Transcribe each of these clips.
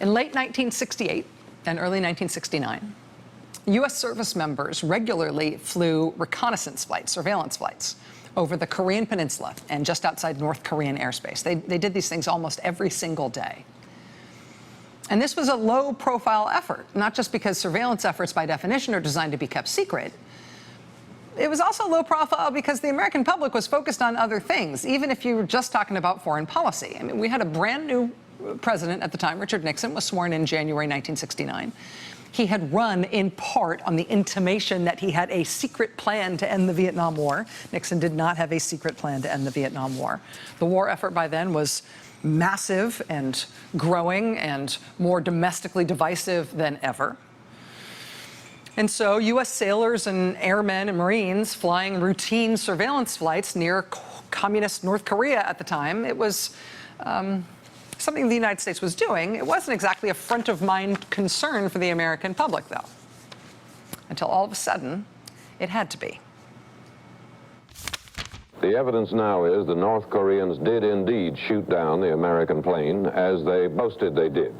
In late 1968 and early 1969, U.S. service members regularly flew reconnaissance flights, surveillance flights, over the Korean Peninsula and just outside North Korean airspace. They did these things almost every single day. And this was a low-profile effort, not just because surveillance efforts by definition are designed to be kept secret. It was also low profile because the American public was focused on other things, even if you were just talking about foreign policy. I mean, we had a brand new president at the time. Richard Nixon was sworn in January 1969. He had run in part on the intimation that he had a secret plan to end the Vietnam War. Nixon did not have a secret plan to end the Vietnam War. The war effort by then was massive and growing and more domestically divisive than ever. And so U.S. sailors and airmen and Marines flying routine surveillance flights near communist North Korea at the time, it was something the United States was doing. It wasn't exactly a front-of-mind concern for the American public, though, until all of a sudden it had to be. The evidence now is the North Koreans did indeed shoot down the American plane, as they boasted they did.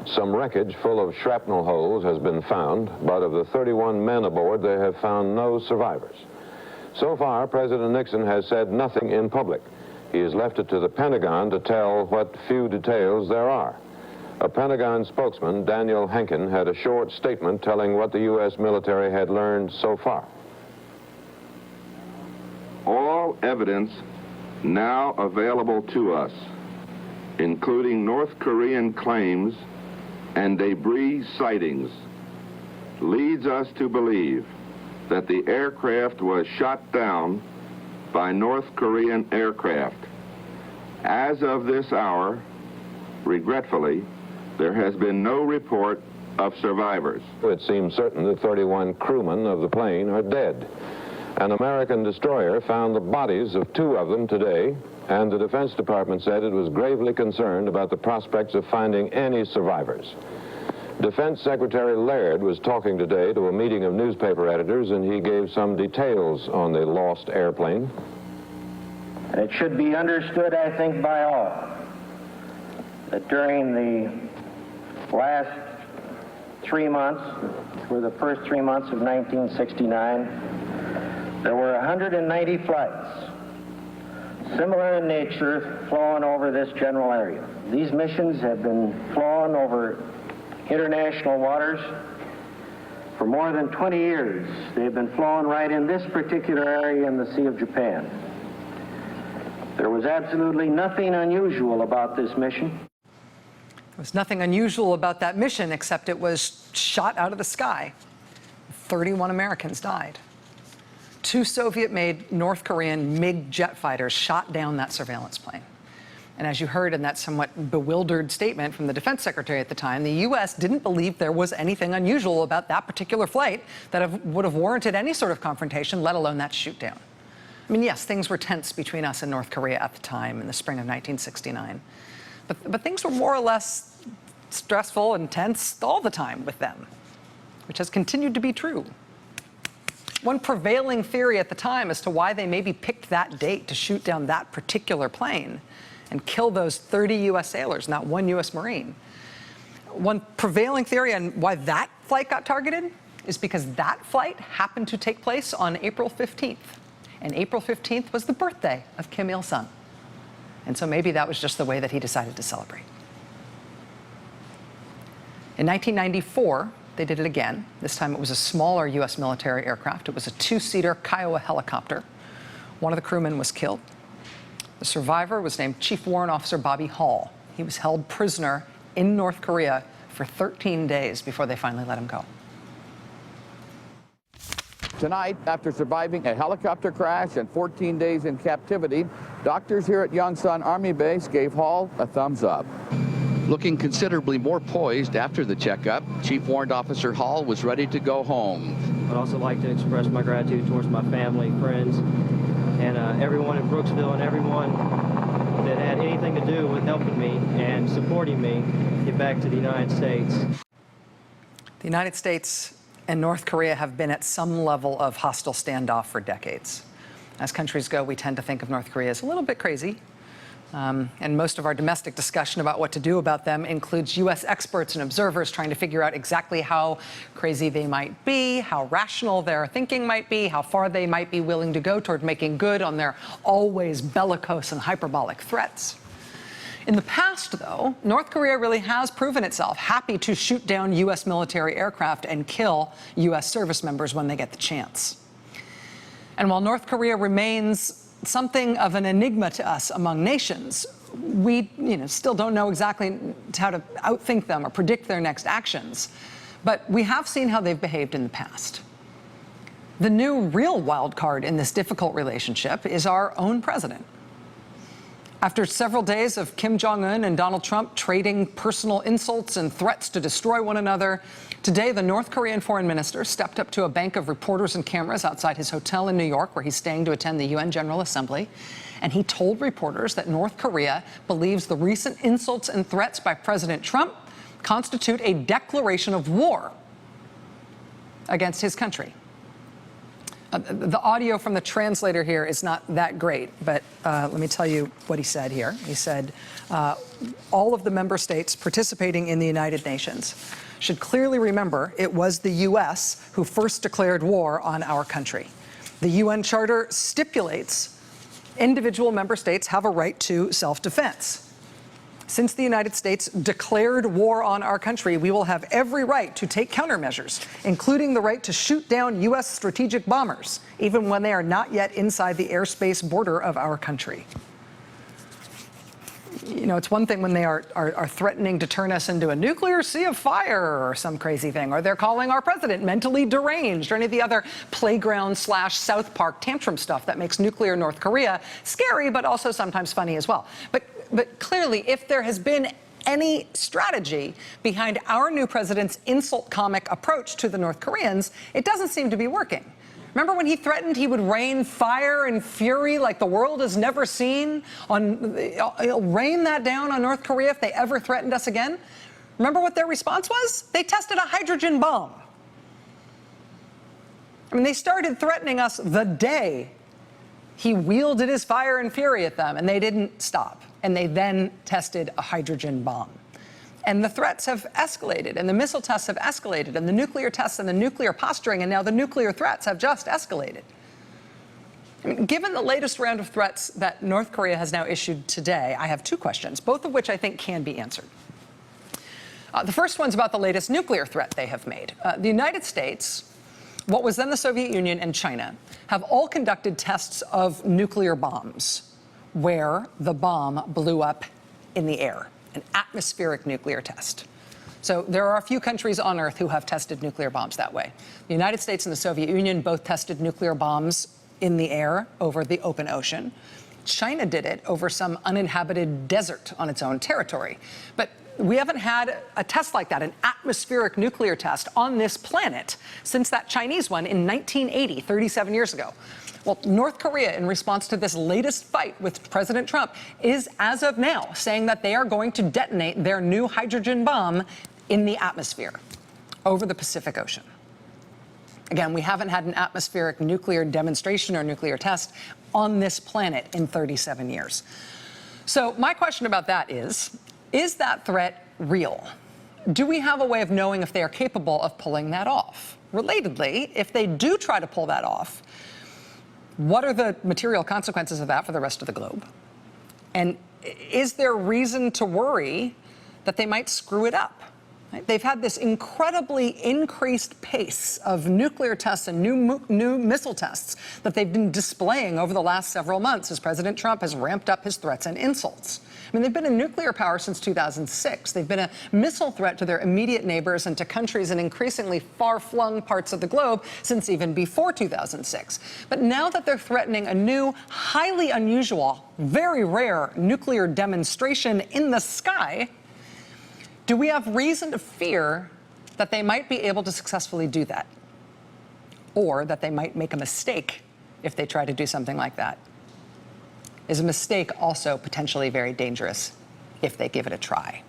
Some wreckage full of shrapnel holes has been found, but of the 31 men aboard, they have found no survivors. So far, President Nixon has said nothing in public. He has left it to the Pentagon to tell what few details there are. A Pentagon spokesman, Daniel Henkin, had a short statement telling what the U.S. military had learned so far. All evidence now available to us, including North Korean claims and debris sightings, leads us to believe that the aircraft was shot down by North Korean aircraft. As of this hour, regretfully, there has been no report of survivors. It seems certain that 31 crewmen of the plane are dead. An American destroyer found the bodies of 2 of them today, and the Defense Department said it was gravely concerned about the prospects of finding any survivors. Defense Secretary Laird was talking today to a meeting of newspaper editors, and he gave some details on the lost airplane. It should be understood, I think, by all, that during the last 3 months, for the first 3 months of 1969, there were 190 flights, similar in nature, flown over this general area. These missions have been flown over international waters for more than 20 years. They've been flown right in this particular area in the Sea of Japan. There was absolutely nothing unusual about this mission. There was nothing unusual about that mission, except it was shot out of the sky. 31 Americans died. 2 Soviet-made North Korean MiG jet fighters shot down that surveillance plane. And as you heard in that somewhat bewildered statement from the Defense Secretary at the time, the U.S. didn't believe there was anything unusual about that particular flight that would have warranted any sort of confrontation, let alone that shoot down. I mean, yes, things were tense between us and North Korea at the time in the spring of 1969. But things were more or less stressful and tense all the time with them, which has continued to be true. One prevailing theory at the time as to why they maybe picked that date to shoot down that particular plane and kill those 30 U.S. sailors, not 1 U.S. Marine. One prevailing theory on why that flight got targeted is because that flight happened to take place on April 15th. And April 15th was the birthday of Kim Il-sung. And so maybe that was just the way that he decided to celebrate. In 1994, they did it again. This time it was a smaller U.S. military aircraft. It was a 2-seater Kiowa helicopter. One of the crewmen was killed. The survivor was named Chief Warrant Officer Bobby Hall. He was held prisoner in North Korea for 13 days before they finally let him go. Tonight, after surviving a helicopter crash and 14 days in captivity, doctors here at Yongsan Army Base gave Hall a thumbs up. Looking considerably more poised after the checkup, Chief Warrant Officer Hall was ready to go home. I'd also like to express my gratitude towards my family, friends, and everyone in Brooksville and everyone that had anything to do with helping me and supporting me get back to the United States. The United States and North Korea have been at some level of hostile standoff for decades. As countries go, we tend to think of North Korea as a little bit crazy, And most of our domestic discussion about what to do about them includes U.S. experts and observers trying to figure out exactly how crazy they might be, how rational their thinking might be, how far they might be willing to go toward making good on their always bellicose and hyperbolic threats. In the past, though, North Korea really has proven itself happy to shoot down U.S. military aircraft and kill U.S. service members when they get the chance. And while North Korea remains something of an enigma to us among nations, we still don't know exactly how to outthink them or predict their next actions. But we have seen how they've behaved in the past. The new real wild card in this difficult relationship is our own president. After several days of Kim Jong-un and Donald Trump trading personal insults and threats to destroy one another, today the North Korean foreign minister stepped up to a bank of reporters and cameras outside his hotel in New York, where he's staying to attend the UN General Assembly, and he told reporters that North Korea believes the recent insults and threats by President Trump constitute a declaration of war against his country. The audio from the translator here is not that great, but let me tell you what he said here. He said, all of the member states participating in the United Nations should clearly remember it was the U.S. who first declared war on our country. The UN Charter stipulates individual member states have a right to self-defense. Since the United States declared war on our country, we will have every right to take countermeasures, including the right to shoot down U.S. strategic bombers, even when they are not yet inside the airspace border of our country. You know, it's one thing when they are threatening to turn us into a nuclear sea of fire or some crazy thing, or they're calling our president mentally deranged, or any of the other playground/South Park tantrum stuff that makes nuclear North Korea scary, but also sometimes funny as well. But clearly, if there has been any strategy behind our new president's insult comic approach to the North Koreans, it doesn't seem to be working. Remember when he threatened he would rain fire and fury like the world has never seen? He'll rain that down on North Korea if they ever threatened us again? Remember what their response was? They tested a hydrogen bomb. I mean, they started threatening us the day he wielded his fire and fury at them, and they didn't stop. And they then tested a hydrogen bomb. And the threats have escalated, and the missile tests have escalated, and the nuclear tests and the nuclear posturing, and now the nuclear threats have just escalated. I mean, given the latest round of threats that North Korea has now issued today, I have two questions, both of which I think can be answered. The first one's about the latest nuclear threat they have made. The United States, what was then the Soviet Union, and China have all conducted tests of nuclear bombs where the bomb blew up in the air, an atmospheric nuclear test. So there are a few countries on Earth who have tested nuclear bombs that way. The United States and the Soviet Union both tested nuclear bombs in the air over the open ocean. China did it over some uninhabited desert on its own territory. But we haven't had a test like that, an atmospheric nuclear test on this planet since that Chinese one in 1980, 37 years ago. Well, North Korea, in response to this latest fight with President Trump, is, as of now, saying that they are going to detonate their new hydrogen bomb in the atmosphere over the Pacific Ocean. Again, we haven't had an atmospheric nuclear demonstration or nuclear test on this planet in 37 years. So my question about that is that threat real? Do we have a way of knowing if they are capable of pulling that off? Relatedly, if they do try to pull that off, what are the material consequences of that for the rest of the globe? And is there reason to worry that they might screw it up? They've had this incredibly increased pace of nuclear tests and new missile tests that they've been displaying over the last several months as President Trump has ramped up his threats and insults. I mean, they've been a nuclear power since 2006. They've been a missile threat to their immediate neighbors and to countries in increasingly far-flung parts of the globe since even before 2006. But now that they're threatening a new, highly unusual, very rare nuclear demonstration in the sky, do we have reason to fear that they might be able to successfully do that? Or that they might make a mistake if they try to do something like that? Is a mistake also potentially very dangerous if they give it a try?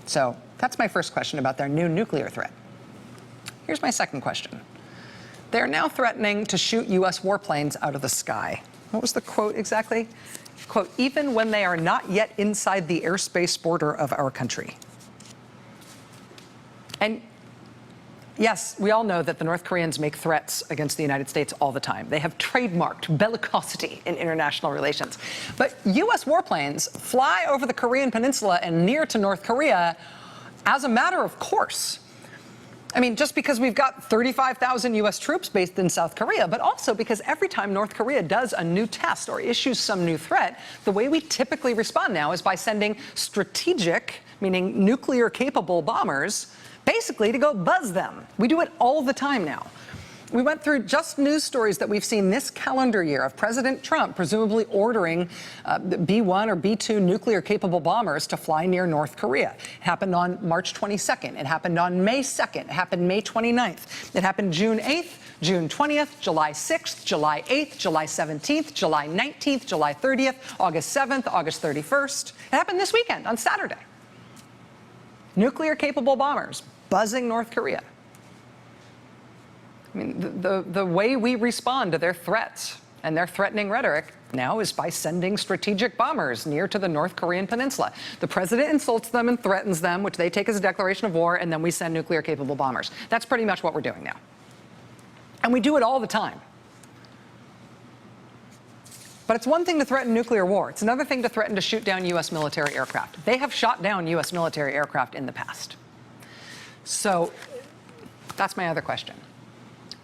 So that's my first question about their new nuclear threat. Here's my second question. They're now threatening to shoot U.S. warplanes out of the sky. What was the quote exactly? quote, even when they are not yet inside the airspace border of our country. And yes, we all know that the North Koreans make threats against the United States all the time. They have trademarked bellicosity in international relations. But U.S. warplanes fly over the Korean Peninsula and near to North Korea as a matter of course. I mean, just because we've got 35,000 U.S. troops based in South Korea, but also because every time North Korea does a new test or issues some new threat, the way we typically respond now is by sending strategic, meaning nuclear-capable bombers, basically to go buzz them. We do it all the time now. We went through just news stories that we've seen this calendar year of President Trump presumably ordering B-1 or B-2 nuclear-capable bombers to fly near North Korea. It happened on March 22nd. It happened on May 2nd. It happened May 29th. It happened June 8th, June 20th, July 6th, July 8th, July 17th, July 19th, July 30th, August 7th, August 31st. It happened this weekend on Saturday. Nuclear-capable bombers buzzing North Korea. I mean, the way we respond to their threats and their threatening rhetoric now is by sending strategic bombers near to the North Korean peninsula. The president insults them and threatens them, which they take as a declaration of war, and then we send nuclear-capable bombers. That's pretty much what we're doing now. And we do it all the time. But it's one thing to threaten nuclear war. It's another thing to threaten to shoot down U.S. military aircraft. They have shot down U.S. military aircraft in the past. So that's my other question.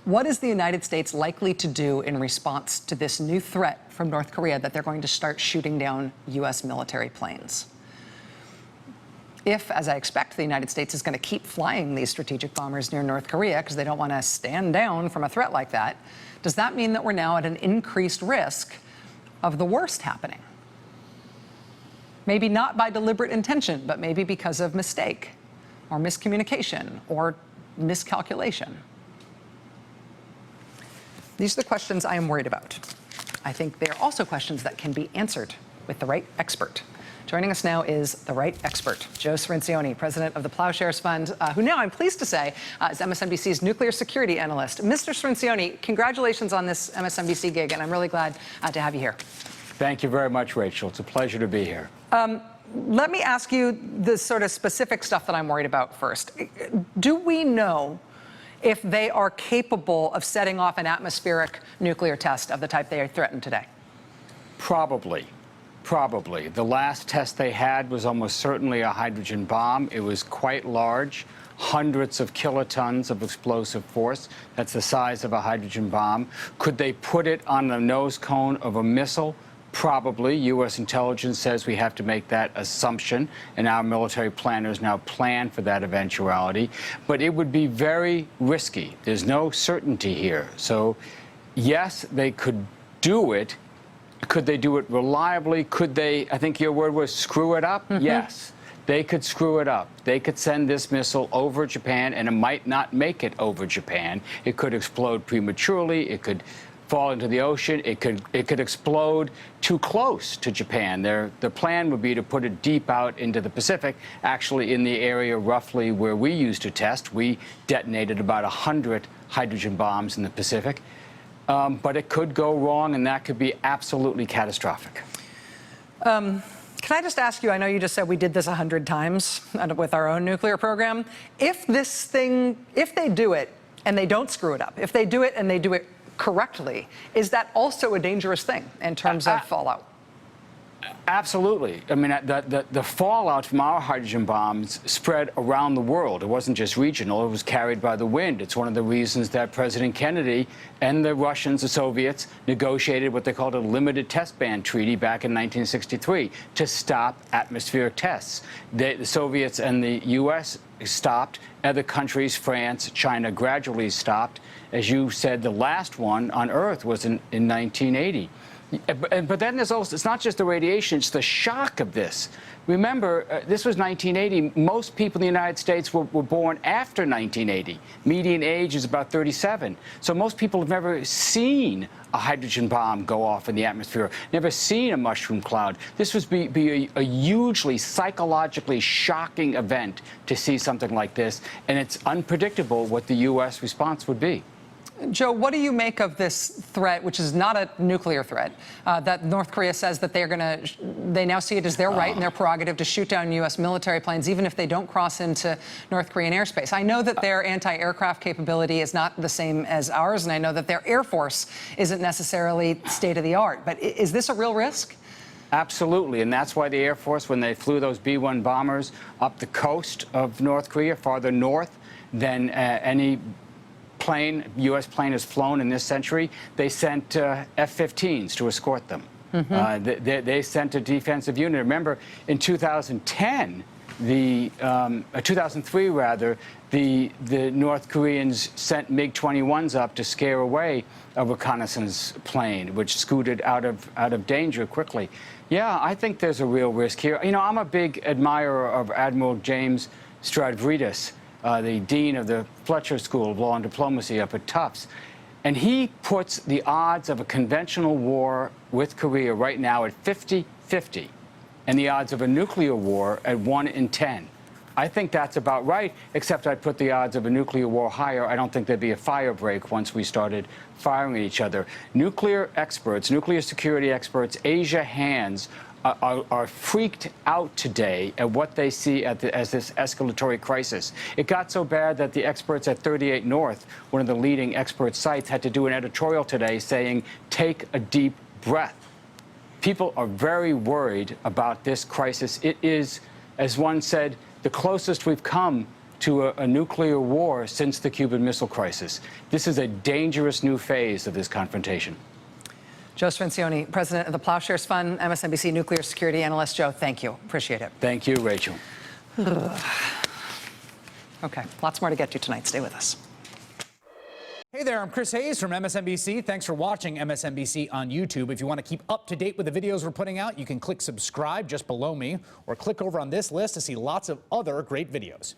What is the United States likely to do in response to this new threat from North Korea that they're going to start shooting down U.S. military planes? If, as I expect, the United States is going to keep flying these strategic bombers near North Korea because they don't want to stand down from a threat like that, does that mean that we're now at an increased risk of the worst happening? Maybe not by deliberate intention, but maybe because of mistake or miscommunication or miscalculation. These are the questions I am worried about. I think they are also questions that can be answered with the right expert. Joining us now is the right expert, Joe Cirincione, president of the Plowshares Fund, who now, I'm pleased to say, is MSNBC's nuclear security analyst. Mr. Cirincione, congratulations on this MSNBC gig, and I'm really glad to have you here. Thank you very much, Rachel. It's a pleasure to be here. Let me ask you the sort of specific stuff that I'm worried about first. Do we know if they are capable of setting off an atmospheric nuclear test of the type they threatened today? Probably. The last test they had was almost certainly a hydrogen bomb. It was quite large, hundreds of kilotons of explosive force. That's the size of a hydrogen bomb. Could they put it on the nose cone of a missile? Probably. U.S. intelligence says we have to make that assumption, and our military planners now plan for that eventuality. But it would be very risky. There's no certainty here. So, yes, they could do it. Could they do it reliably? Could they, I think your word was screw it up? Mm-hmm. Yes. They could screw it up. They could send this missile over Japan, and it might not make it over Japan. It could explode prematurely. It could fall into the ocean. It could explode too close to Japan. The plan would be to put it deep out into the Pacific, actually in the area roughly where we used to test. We detonated about 100 hydrogen bombs in the Pacific. But it could go wrong, and that could be absolutely catastrophic. Can I just ask you, I know you just said we did this 100 times with our own nuclear program. If they do it and they don't screw it up, if they do it and they do it correctly, is that also a dangerous thing in terms of fallout? Absolutely. I mean, the fallout from our hydrogen bombs spread around the world. It wasn't just regional. It was carried by the wind. It's one of the reasons that President Kennedy and the Russians, the Soviets, negotiated what they called a limited test ban treaty back in 1963 to stop atmospheric tests. The Soviets and the U.S. stopped. Other countries, France, China, gradually stopped. As you said, the last one on Earth was in 1980. But then there's also, it's not just the radiation, it's the shock of this. Remember, this was 1980. Most people in the United States were born after 1980. Median age is about 37. So most people have never seen a hydrogen bomb go off in the atmosphere, never seen a mushroom cloud. This would be a hugely psychologically shocking event to see something like this, and it's unpredictable what the U.S. response would be. Joe, what do you make of this threat, which is not a nuclear threat, that North Korea says that they now see it as their right and their prerogative to shoot down U.S. military planes, even if they don't cross into North Korean airspace? I know that their anti-aircraft capability is not the same as ours, and I know that their Air Force isn't necessarily state-of-the-art. But is this a real risk? Absolutely, and that's why the Air Force, when they flew those B-1 bombers up the coast of North Korea, farther north than any U.S. plane has flown in this century, they sent F-15s to escort them. They sent a defensive unit. Remember, in 2010, 2003 rather, the North Koreans sent MiG-21s up to scare away a reconnaissance plane, which scooted out of danger quickly. Yeah, I think there's a real risk here. You know, I'm a big admirer of Admiral James Stavridis, the dean of the Fletcher School of Law and Diplomacy up at Tufts. And he puts the odds of a conventional war with Korea right now at 50-50, and the odds of a nuclear war at 1 in 10. I think that's about right, except I'd put the odds of a nuclear war higher. I don't think there'd be a fire break once we started firing at each other. Nuclear experts, nuclear security experts, Asia hands, are freaked out today at what they see as this escalatory crisis. It got so bad that the experts at 38 North, one of the leading expert sites, had to do an editorial today saying, take a deep breath. People are very worried about this crisis. It is, as one said, the closest we've come to a nuclear war since the Cuban Missile Crisis. This is a dangerous new phase of this confrontation. Joe Cirincione, president of the Plowshares Fund, MSNBC nuclear security analyst. Joe, thank you. Appreciate it. Thank you, Rachel. Okay, lots more to get to tonight. Stay with us. Hey there, I'm Chris Hayes from MSNBC. Thanks for watching MSNBC on YouTube. If you want to keep up to date with the videos we're putting out, you can click subscribe just below me, or click over on this list to see lots of other great videos.